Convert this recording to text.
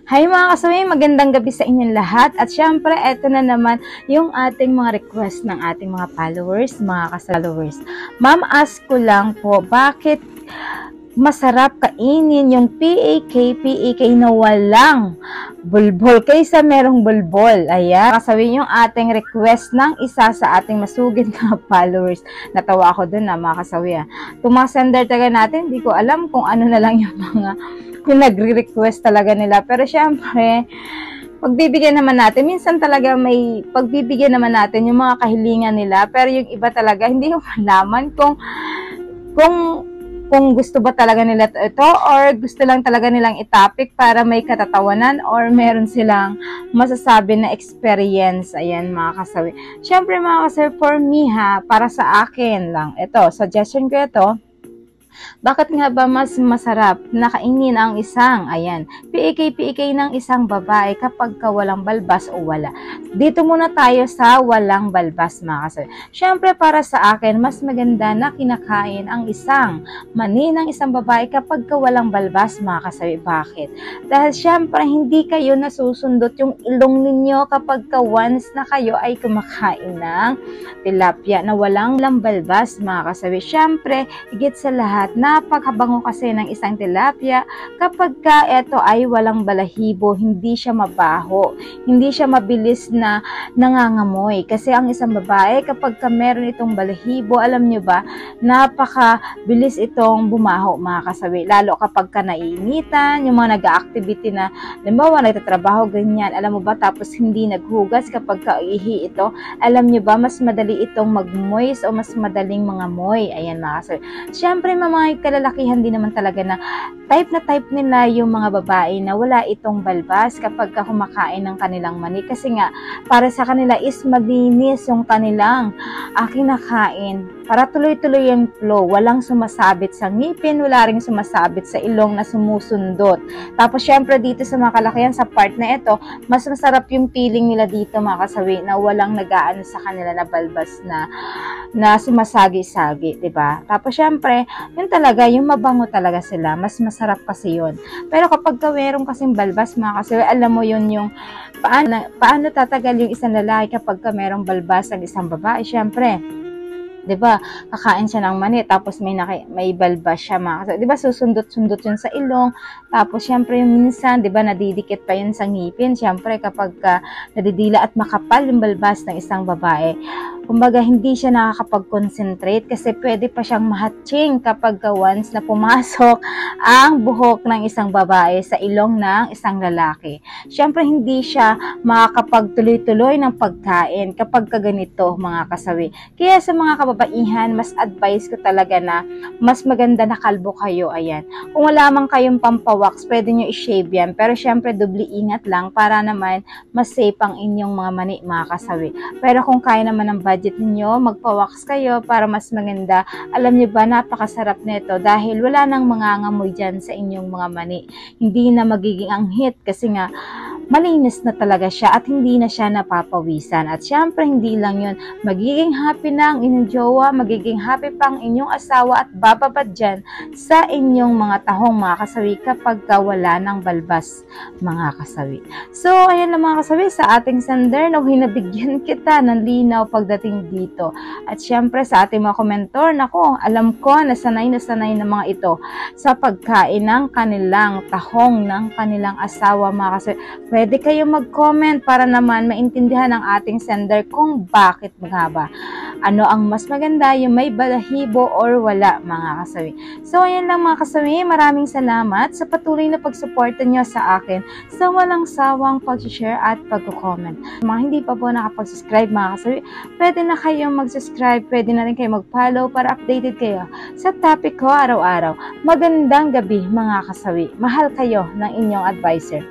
Hi mga kasawi, magandang gabi sa inyong lahat. At syempre, eto na naman yung ating mga request ng ating mga followers, mga followers. Ma'am, ask ko lang po, bakit masarap kainin yung PEK na walang bulbol kaysa merong bulbol? Ayan, kasawi yung ating request ng isa sa ating masugid na followers. Natawa ako dun na mga kasawi. Kung mga sender taga natin, hindi ko alam kung ano na lang yung mga kung nagre-request talaga nila. Pero syempre, pagbibigyan naman natin, minsan talaga may pagbibigyan naman natin yung mga kahilingan nila. Pero yung iba talaga, hindi yung malaman kung gusto ba talaga nila ito or gusto lang talaga nilang itapik para may katatawanan or meron silang masasabi na experience. Ayan mga kasawi. Syempre mga kasawi, for me para sa akin lang, ito, suggestion ko ito. Bakit nga ba mas masarap na kainin ang isang, ayan, PEK ng isang babae kapag walang balbas o wala? Dito muna tayo sa walang balbas mga kasawi. Syempre para sa akin, mas maganda na kinakain ang isang mani ng isang babae kapag walang balbas mga kasawi. Bakit? Dahil syempre hindi kayo nasusundot yung ilong ninyo kapag once na kayo ay kumakain ng tilapia na walang balbas mga kasawi. Syempre, higit sa lahat, napakabango kasi ng isang tilapia kapag ito ay walang balahibo, hindi siya mabaho, hindi siya mabilis na nangangamoy. Kasi ang isang babae kapag meron itong balahibo, alam nyo ba, napakabilis itong bumaho mga kasawi. Lalo kapag naiinitan, yung mga nag-activity na, limbawa, nagtatrabaho, ganyan, alam mo ba, tapos hindi naghugas kapag ihi ito, alam nyo ba, mas madali itong mag-moist o mas madaling mangamoy. Ayan mga kasawi. Siyempre, mga kalalakihan din naman talaga na type nila yung mga babae na wala itong balbas kapag kumakain ng kanilang mani. Kasi nga, para sa kanila is malinis yung kanilang kinakain. Para tuloy-tuloy yung flow. Walang sumasabit sa ngipin, wala ring sumasabit sa ilong na sumusundot. Tapos, syempre, dito sa mga kalakihan, sa part na ito, mas masarap yung feeling nila dito, mga kasawi, na walang nag-aano sa kanila na balbas na sumasagi-sagi, diba? Tapos, syempre, yun talaga, yung mabango talaga sila. Mas masarap kasi yun. Pero kapag merong kasing balbas, mga kasawi, alam mo yun yung paano tatagal yung isang lalaki kapag merong balbas ang isang babae? Syempre, 'di ba? Kakain siya ng mani tapos may balbas siya mga kasawi. 'Di ba? Susundot-sundot 'yun sa ilong. Tapos syempre yung minsan, 'di ba, nadidikit pa 'yun sa ngipin. Syempre kapag nadidila at makapal yung balbas ng isang babae, kumbaga hindi siya nakakapag-concentrate kasi pwede pa siyang mahatching kapag once na pumasok ang buhok ng isang babae sa ilong ng isang lalaki. Syempre hindi siya makakapagtuloy-tuloy ng pagkain kapag ganito mga kasawi. Kaya sa mga kababaihan, mas advice ko talaga na mas maganda na kalbo kayo. Ayan. Kung wala man kayong pampawax, pwede nyo i-shave yan. Pero syempre, dubli ingat lang para naman mas safe ang inyong mga mani, mga kasawi. Pero kung kaya naman ang budget niyo, magpawax kayo para mas maganda. Alam niyo ba, napakasarap nito dahil wala nang mangangamoy dyan sa inyong mga mani. Hindi na magiging anghit kasi nga malinis na talaga siya at hindi na siya napapawisan. At syempre, hindi lang yun. Magiging happy na ang inyong jowa, magiging happy pa ang inyong asawa at bababad dyan sa inyong mga tahong, mga kasawi, kapag wala ng balbas, mga kasawi. So, ayan lang mga kasawi, sa ating sender, hinabigyan kita ng linaw pagdating dito. At syempre, sa ating mga komentor, nako, alam ko na sanay na mga ito sa pagkain ng kanilang tahong ng kanilang asawa, mga kasawi. Pwede kayong mag-comment para naman maintindihan ng ating sender kung bakit nga ba. Ano ang mas maganda, yung may balahibo or wala, mga kasawi. So, ayan lang mga kasawi. Maraming salamat sa patuloy na pagsuporta nyo sa akin sa walang sawang pag-share at pag-comment. Mga hindi pa po nakapag-subscribe, mga kasawi, pwede na kayong mag-subscribe, pwede na rin kayo mag-follow para updated kayo sa topic ko araw-araw. Magandang gabi, mga kasawi. Mahal kayo ng inyong advisor.